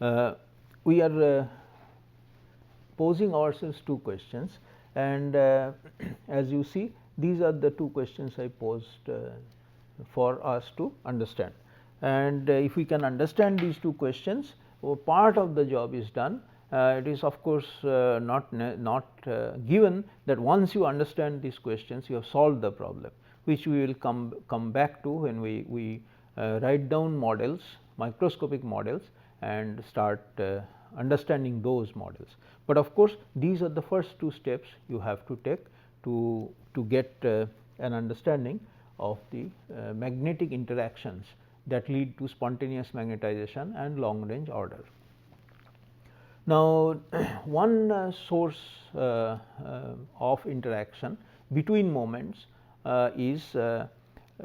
we are posing ourselves two questions, and as you see, these are the two questions I posed for us to understand. And if we can understand these two questions, part of the job is done. It is of course not given that once you understand these questions, you have solved the problem, which we will come back to when we write down models, microscopic models, and start understanding those models. But of course, these are the first two steps you have to take to get an understanding of the magnetic interactions that lead to spontaneous magnetization and long range order. Now, one source of interaction between moments is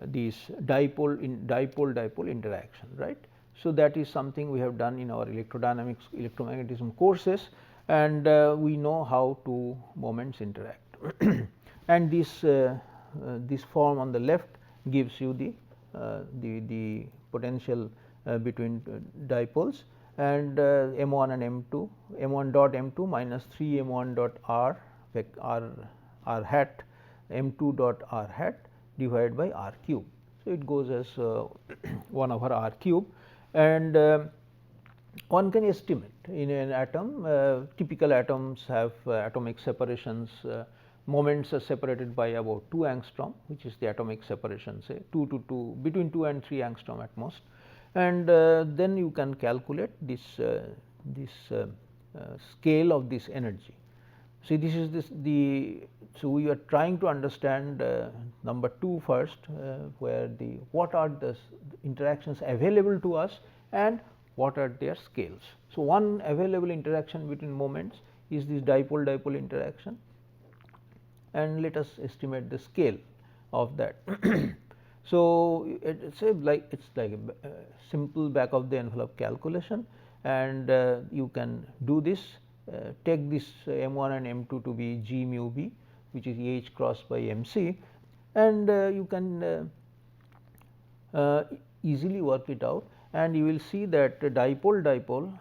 this dipole-dipole interaction, right. So, that is something we have done in our electrodynamics, electromagnetism courses, and we know how two moments interact. And this form on the left gives you the potential between dipoles, and m1 and m2, m1 dot m2 minus 3 m1 dot r hat m2 dot r hat divided by r cube. So, it goes as 1 over r cube, and one can estimate in an atom. Typical atoms have atomic separations, moments are separated by about 2 angstrom, which is the atomic separation, say 2 to 2, between 2 and 3 angstrom at most, and then you can calculate this scale of this energy. See, this is so we are trying to understand number 2 first, where what are the interactions available to us and what are their scales. So, one available interaction between moments is this dipole-dipole interaction, and let us estimate the scale of that. So, it's like a simple back of the envelope calculation, and you can do this. Take this m1 and m2 to be g mu b, which is h cross by mc, and you can easily work it out, and you will see that dipole-dipole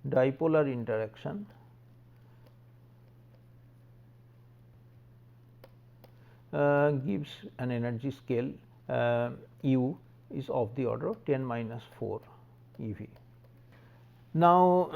dipolar interaction gives an energy scale U is of the order of 10 minus 4 eV. Now,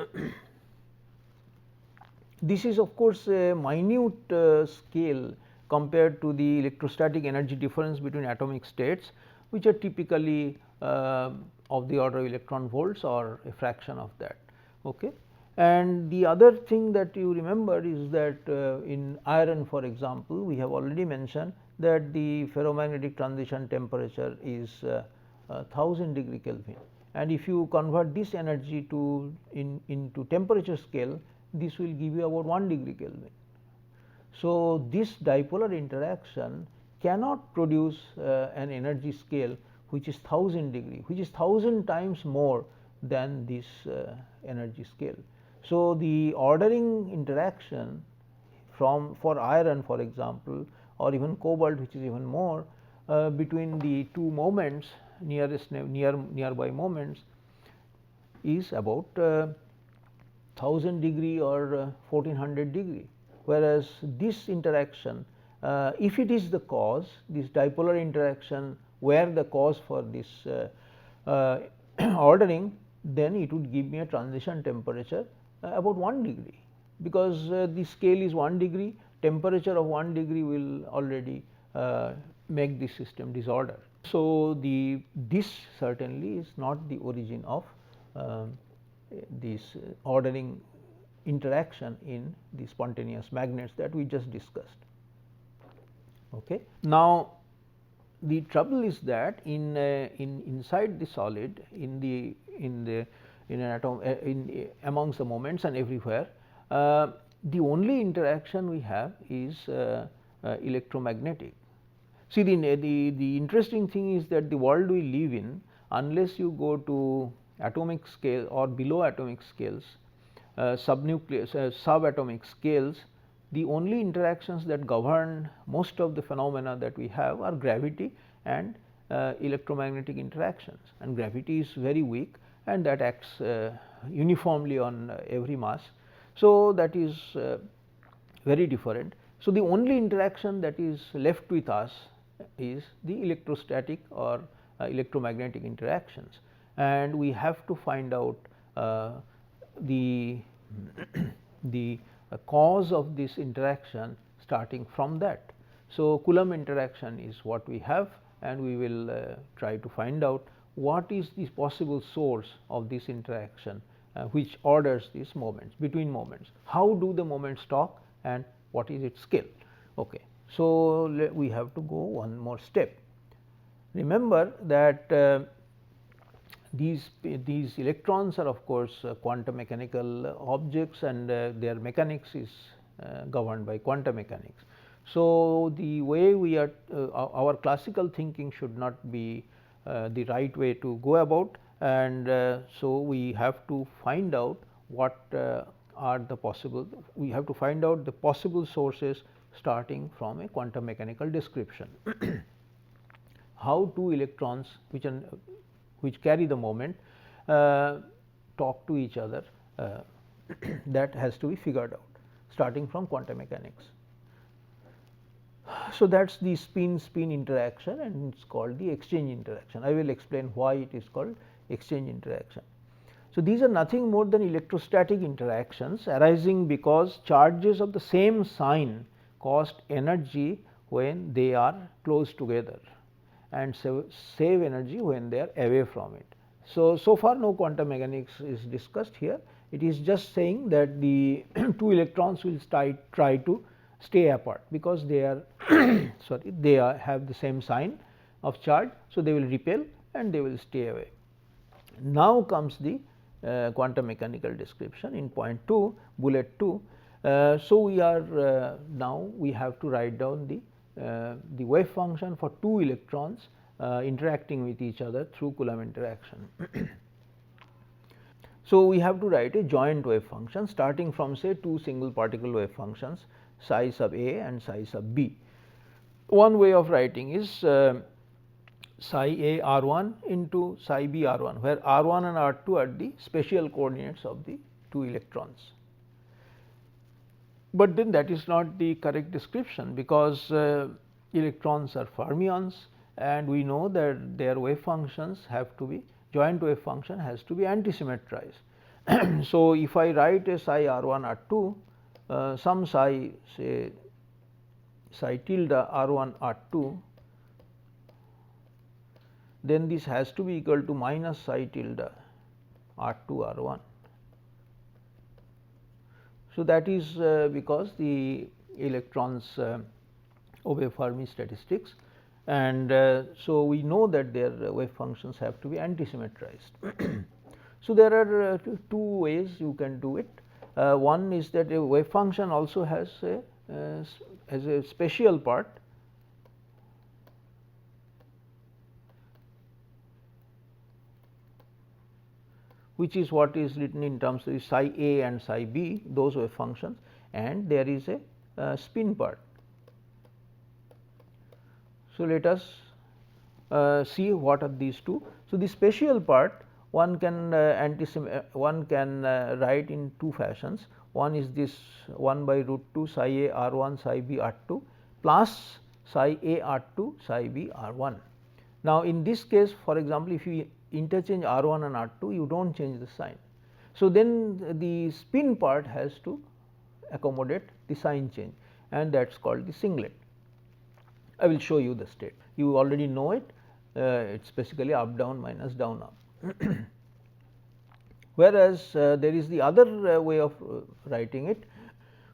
this is of course a minute scale compared to the electrostatic energy difference between atomic states, which are typically of the order of electron volts or a fraction of that. Okay. And the other thing that you remember is that in iron, for example, we have already mentioned that the ferromagnetic transition temperature is 1000 degree Kelvin, and if you convert this energy to into temperature scale, this will give you about 1 degree Kelvin. So, this dipolar interaction cannot produce an energy scale which is 1000 degree, which is 1000 times more than this energy scale. So, the ordering interaction for iron, for example, or even cobalt, which is even more, between the two moments, nearby moments, is about 1000 degree or 1400 degree, whereas this interaction, if it is the cause, this dipolar interaction were the cause for this ordering, then it would give me a transition temperature about 1 degree, because the scale is 1 degree, temperature of 1 degree will already make the system disorder. So, this certainly is not the origin of this ordering interaction in the spontaneous magnets that we just discussed. Okay. Now, the trouble is that inside the solid, in an atom, amongst the moments and everywhere, the only interaction we have is electromagnetic. See, the interesting thing is that the world we live in, unless you go to atomic scale or below atomic scales, subatomic scales, the only interactions that govern most of the phenomena that we have are gravity and electromagnetic interactions, and gravity is very weak, and that acts uniformly on every mass. So, that is very different. So, the only interaction that is left with us is the electrostatic or electromagnetic interactions, and we have to find out the the cause of this interaction starting from that. So, Coulomb interaction is what we have, and we will try to find out what is the possible source of this interaction which orders these moments between moments. How do the moments talk and what is its scale? Okay. So, we have to go one more step. Remember that these electrons are of course quantum mechanical objects, and their mechanics is governed by quantum mechanics. So, the way we are our classical thinking should not be the right way to go about, and so we have to find out what are the possible, we have to find out the possible sources starting from a quantum mechanical description. How two electrons which carry the moment talk to each other, that has to be figured out starting from quantum mechanics. So, that is the spin-spin interaction, and it is called the exchange interaction. I will explain why it is called exchange interaction. So, these are nothing more than electrostatic interactions arising because charges of the same sign cost energy when they are close together and save energy when they are away from it. So, so far no quantum mechanics is discussed here. It is just saying that the two electrons will try to stay apart because they are sorry, they have the same sign of charge. So, they will repel and they will stay away. Now comes the quantum mechanical description in point 2, bullet 2. So, we are now we have to write down the wave function for two electrons interacting with each other through Coulomb interaction. So, we have to write a joint wave function starting from say two single particle wave functions psi sub a and psi sub b. One way of writing is psi a r 1 into psi b r 1, where r 1 and r 2 are the spatial coordinates of the two electrons. But then that is not the correct description, because electrons are fermions and we know that their wave functions have to be, joint wave function has to be antisymmetrized. So, if I write a psi r 1 r 2, some psi say psi tilde r 1 r 2, then this has to be equal to minus psi tilde r 2 r 1. So, that is because the electrons obey Fermi statistics, and so we know that their wave functions have to be antisymmetrized. So, there are two ways you can do it. One is that a wave function also has a spatial part, which is what is written in terms of psi a and psi b, those wave functions, and there is a spin part. So, let us see what are these two. So, the spatial part one can write in two fashions. One is this 1 by root 2 psi a r 1 psi b r 2 plus psi a r 2 psi b r 1. Now, in this case, for example, if you interchange r 1 and r 2, you do not change the sign. So, then the spin part has to accommodate the sign change, and that is called the singlet. I will show you the state. You already know it, it is basically up down minus down up. Whereas, there is the other way of writing it,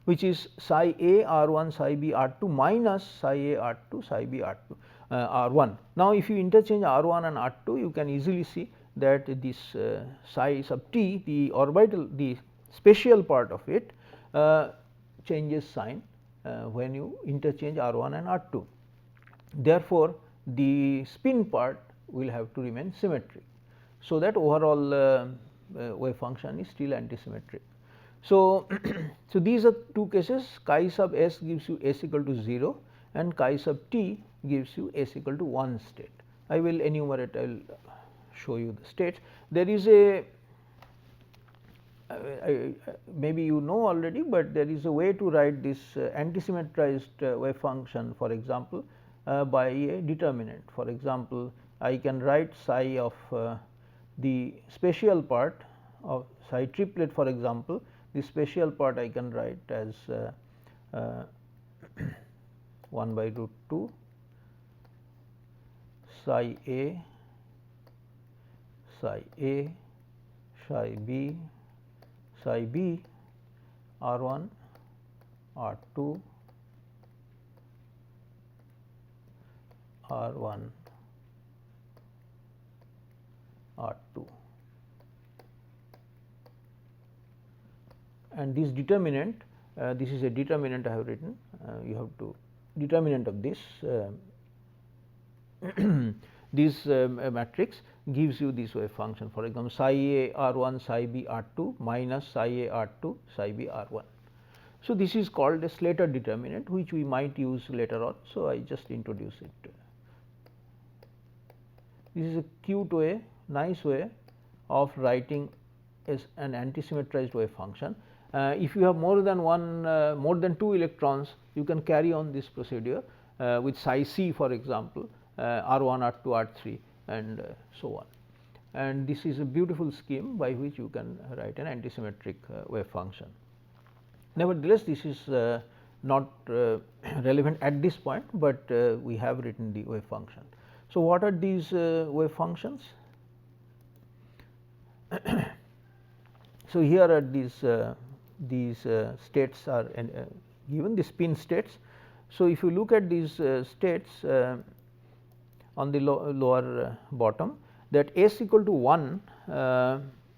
which is psi a r 1 psi b r 2 minus psi a r 2 psi b r 2 r 1. Now, if you interchange r 1 and r 2, you can easily see that this psi sub t, the orbital, the spatial part of it changes sign when you interchange r 1 and r 2. Therefore, the spin part will have to remain symmetric. So, that overall wave function is still antisymmetric. So, so these are two cases, chi sub s gives you s equal to 0 and chi sub t gives you s equal to 1 state. I will enumerate, I will show you the states. There is a maybe you know already, but there is a way to write this antisymmetrized wave function, for example, by a determinant. For example, I can write psi of the spatial part of psi triplet, for example. The spatial part I can write as 1 by root 2 psi A, psi A, psi B, psi B, R 1, R 2, R 1, R 2, and this determinant, this is a determinant I have written, you have to determinant of this this matrix gives you this wave function. For example, psi A R 1 psi B R 2 minus psi A R 2 psi B R 1. So, this is called a Slater determinant, which we might use later on. So, I just introduce it. This is a cute way, nice way of writing as an antisymmetrized wave function. If you have more than more than 2 electrons, you can carry on this procedure with psi C, for example, R 1, R 2, R 3, and so on. And this is a beautiful scheme by which you can write an antisymmetric wave function. Nevertheless, this is not relevant at this point, but we have written the wave function. So, what are these wave functions? So, here are these states are given, the spin states. So, if you look at these states on the lower bottom, that S equal to 1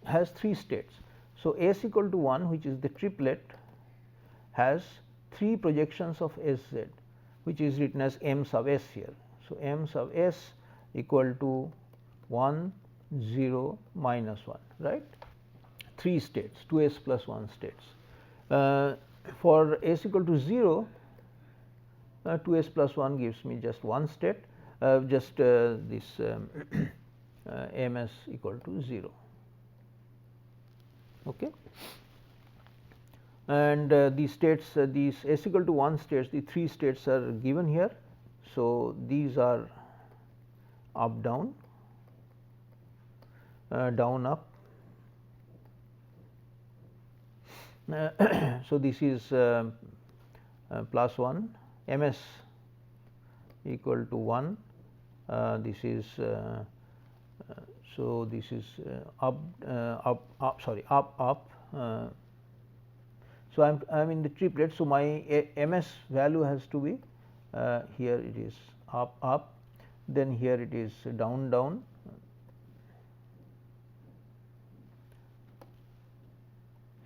has 3 states. So, S equal to 1, which is the triplet, has 3 projections of S z, which is written as m sub s here. So, m sub s equal to 1, 0, minus 1, right, 3 states, 2 s plus 1 states. For s equal to 0, 2 s plus 1 gives me just 1 state, just this m s equal to 0. Okay. And these states, these s equal to 1 states, the 3 states are given here. So, these are up down, down up. So, this is plus 1, m s equal to 1, this is so this is up sorry, up. So, I am in the triplet. So, my m s value has to be here it is up, then here it is down.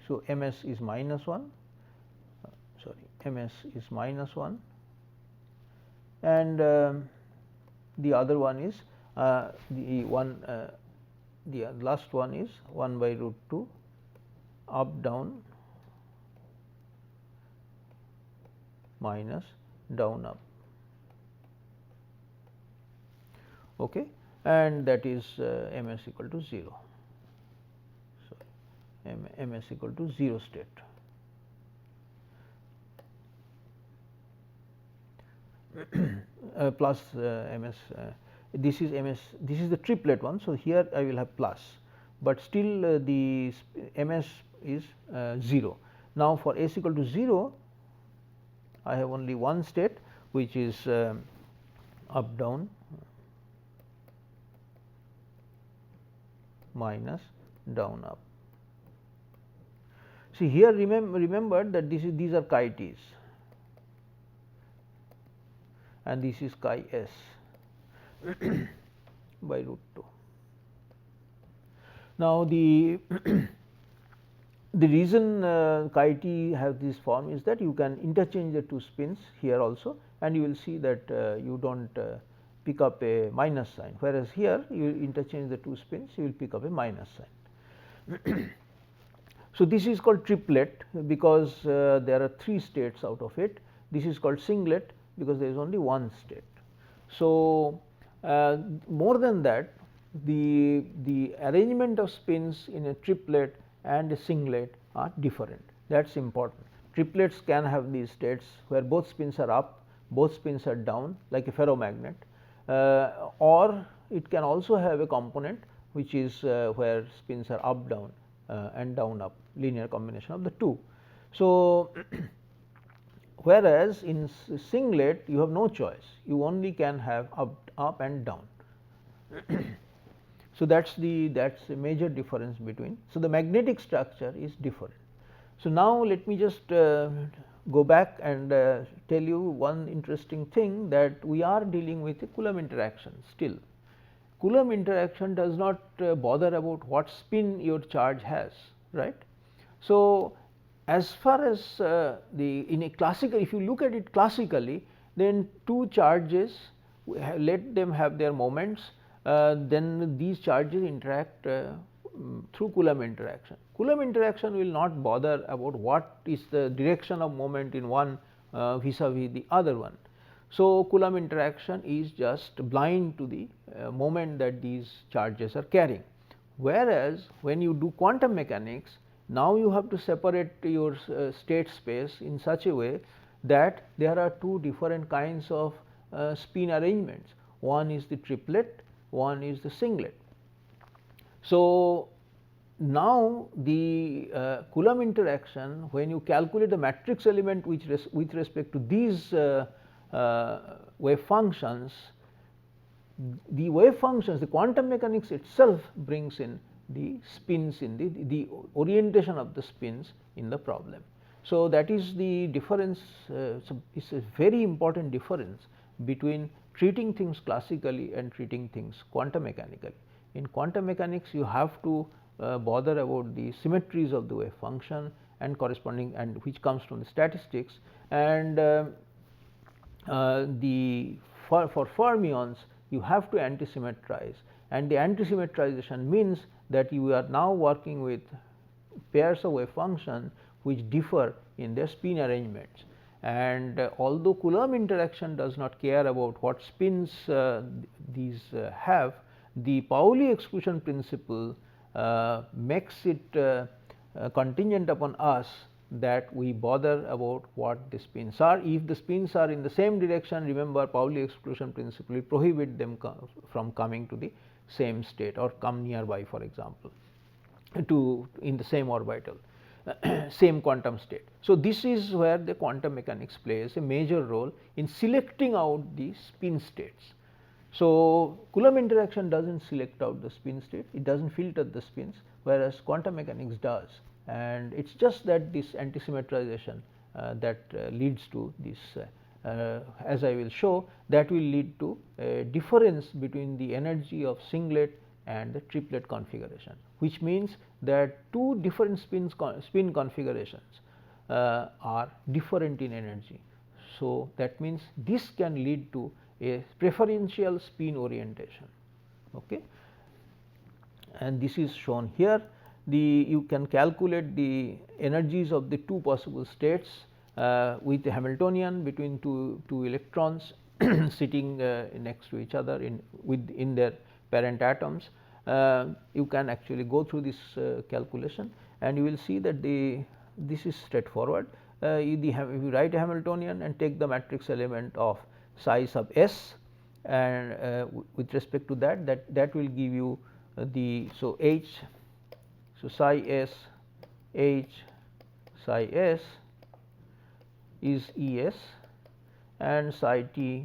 So, m s is minus 1, sorry, m s is minus 1, and the other one is the last one is 1 by root 2 up down minus down up. Okay, and that is m s equal to 0. So, m s equal to 0 state. Plus m s, this is m s, this is the triplet one. So, here I will have plus, but still the m s is 0. Now, for s equal to 0, I have only one state, which is up down minus down up. See, here remember that these are chi t's and this is chi s by root 2. Now, the the reason chi t has this form is that you can interchange the 2 spins here also, and you will see that you do not pick up a minus sign, whereas here you interchange the 2 spins, you will pick up a minus sign. So, this is called triplet because there are 3 states out of it. This is called singlet because there is only one state. So, more than that, the arrangement of spins in a triplet and a singlet are different. That is important. Triplets can have these states where both spins are up, both spins are down like a ferromagnet, or it can also have a component which is where spins are up down and down up, linear combination of the two. So, whereas in singlet you have no choice, you only can have up and down. So, that is a major difference between. So, the magnetic structure is different. So, now let me just go back and tell you one interesting thing, that we are dealing with a Coulomb interaction still. Coulomb interaction does not bother about what spin your charge has, right. So, as far as in a classical, if you look at it classically, then two charges, let them have their moments, then these charges interact through Coulomb interaction. Coulomb interaction will not bother about what is the direction of moment in one vis-a-vis the other one. So, Coulomb interaction is just blind to the moment that these charges are carrying. Whereas, when you do quantum mechanics, now you have to separate your state space in such a way that there are two different kinds of spin arrangements. One is the triplet, one is the singlet. So, now the Coulomb interaction, when you calculate the matrix element with respect to these wave functions, the quantum mechanics itself brings in the spins in the orientation of the spins in the problem. So, that is the difference, it is a very important difference between treating things classically and treating things quantum mechanically. In quantum mechanics, you have to bother about the symmetries of the wave function and corresponding, and which comes from the statistics, and for fermions you have to antisymmetrize, and the antisymmetrization means that you are now working with pairs of wave function which differ in their spin arrangements. And although Coulomb interaction does not care about what spins these have, the Pauli exclusion principle makes it contingent upon us that we bother about what the spins are. If the spins are in the same direction, remember Pauli exclusion principle will prohibit them from coming to the same state or come nearby, for example, to in the same orbital. Same quantum state. So, this is where the quantum mechanics plays a major role in selecting out the spin states. So, Coulomb interaction does not select out the spin state, it does not filter the spins, whereas quantum mechanics does, and it is just that this antisymmetrization that leads to this, as I will show, that will lead to a difference between the energy of singlet and the triplet configuration, which means that two different spin configurations are different in energy. So, that means this can lead to a preferential spin orientation, okay. And this is shown here. You can calculate the energies of the two possible states with the Hamiltonian between two electrons sitting next to each other in their parent atoms. You can actually go through this calculation, and you will see that this is straightforward. If you write a Hamiltonian and take the matrix element of psi sub s, and with respect to that will give you so H, so psi s H psi s is E s, and psi t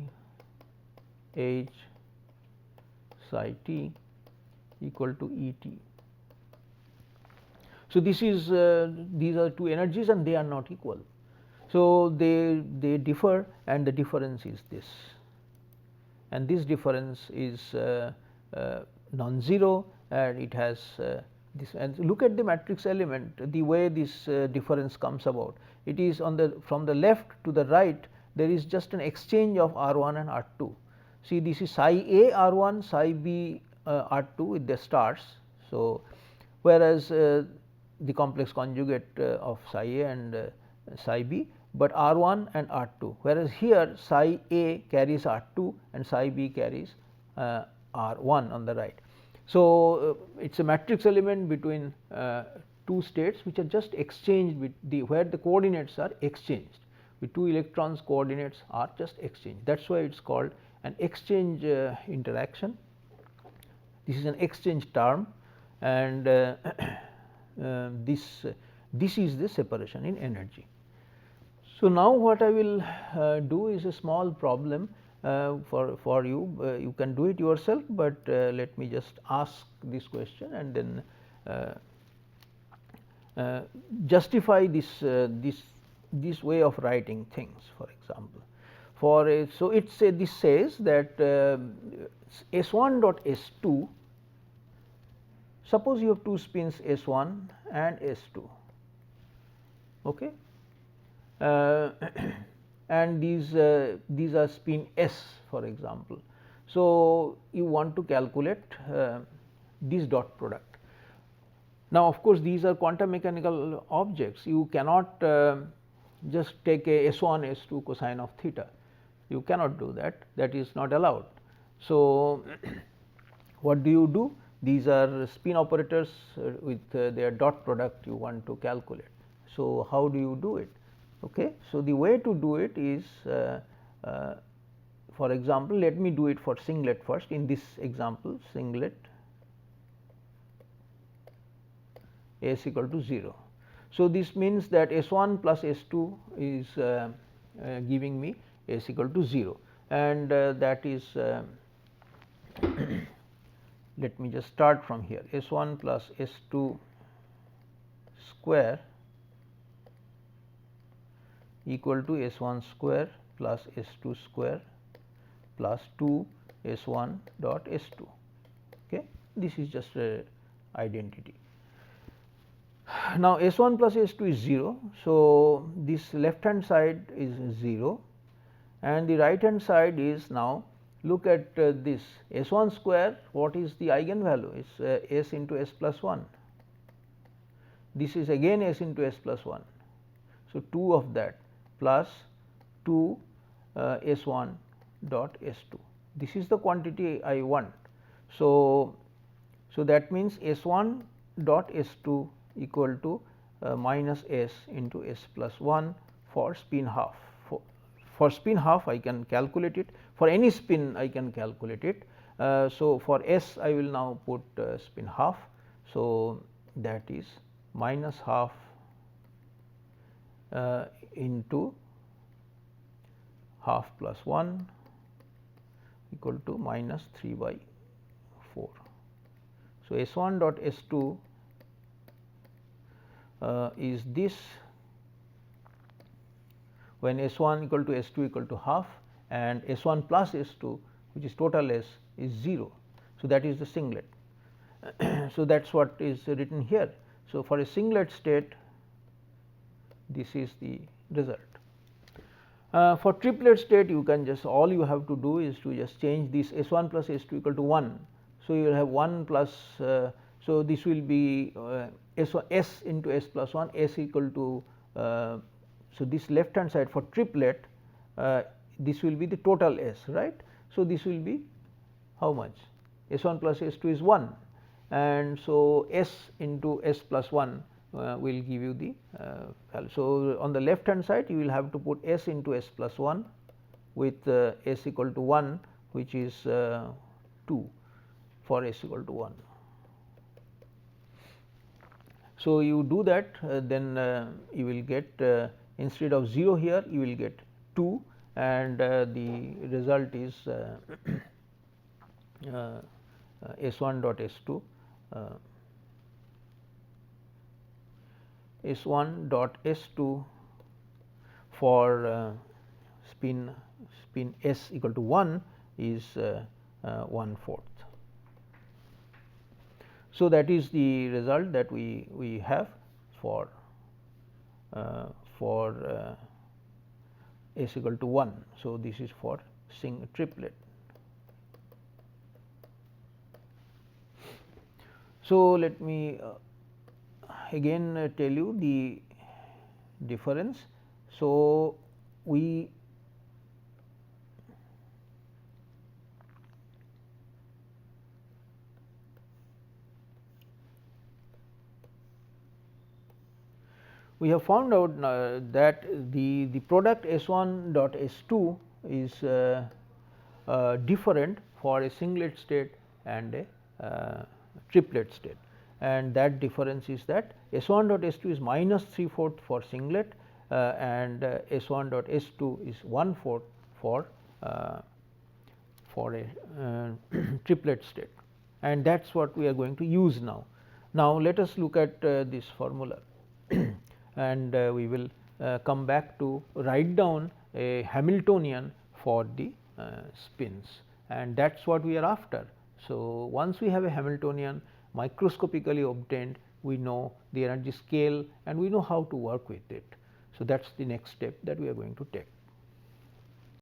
H psi t equal to E t. So, this is these are two energies and they are not equal. So, they differ, and the difference is this, and this difference is non-zero, and it has this. And look at the matrix element, the way this difference comes about. It is from the left to the right, there is just an exchange of R1 and R2. See, this is psi A R1, psi B R2 with the stars. So, whereas the complex conjugate of psi A and psi B, but R1 and R2, whereas here psi A carries R2 and psi B carries R1 on the right. So, it is a matrix element between two states which are just exchanged with the where the coordinates are exchanged with two electrons coordinates are just exchanged. That is why it is called an exchange interaction. This is an exchange term, and this is the separation in energy. So, now what I will do is a small problem for you. You can do it yourself, but let me just ask this question and then justify this way of writing things. For example, so it this says that S1 dot S2. Suppose you have two spins S1 and S2. Okay. And these are spin S, for example. So, you want to calculate this dot product. Now, of course, these are quantum mechanical objects. You cannot just take a S1 S2 cosine of theta. You cannot do that. That is not allowed. So, what do? These are spin operators with their dot product you want to calculate. So, how do you do it? Okay. So, the way to do it is for example, let me do it for singlet first. In this example, singlet S equal to 0. So, this means that S1 plus S2 is giving me S equal to 0, and that is let me just start from here. S1 plus S2 square equal to S1 square plus S2 square plus 2 S1 dot S2. Okay. This is just a identity. Now, S1 plus S2 is 0. So, this left hand side is 0 and the right hand side is, now look at this S1 square. What is the eigenvalue? It is S into S plus 1. This is again S into S plus 1. So, 2 of that plus 2 S1 dot S2. This is the quantity I want. So, that means S1 dot S2 equal to minus S into S plus 1 for spin half. For spin half I can calculate it, for any spin I can calculate it. So, for S I will now put spin half. So, that is minus half into half plus 1 equal to minus 3 by 4. So, S1 dot S2 is this when S1 equal to S2 equal to half, and S1 plus S2, which is total S, is 0. So, that is the singlet. So, that is what is written here. So, for a singlet state, this is the result. For triplet state, you can just, all you have to do is to just change this S1 plus S2 equal to 1. So, you will have 1 plus, so this will be S into S plus 1, S equal to, so this left hand side for triplet, this will be the total S, right. So, this will be how much? S1 plus S2 is 1, and so S into S plus 1 will give you the value. So, on the left hand side you will have to put S into S plus 1 with S equal to 1, which is 2 for S equal to 1. So, you do that, then you will get instead of 0 here you will get 2, and the result is S1 dot S2 S1 dot S2 for spin S equal to 1 is 1/4. So, that is the result that we have for S equal to 1. So, this is for triplet. So, let me again tell you the difference. So, we we have found out that the product S1 dot S2 is different for a singlet state and a triplet state, and that difference is that S1 dot S2 is minus 3/4 for singlet and S1 dot S2 is 1/4 for a triplet state, and that is what we are going to use now. Now, let us look at this formula and we will come back to write down a Hamiltonian for the spins, and that is what we are after. So, once we have a Hamiltonian microscopically obtained, we know the energy scale and we know how to work with it. So, that is the next step that we are going to take.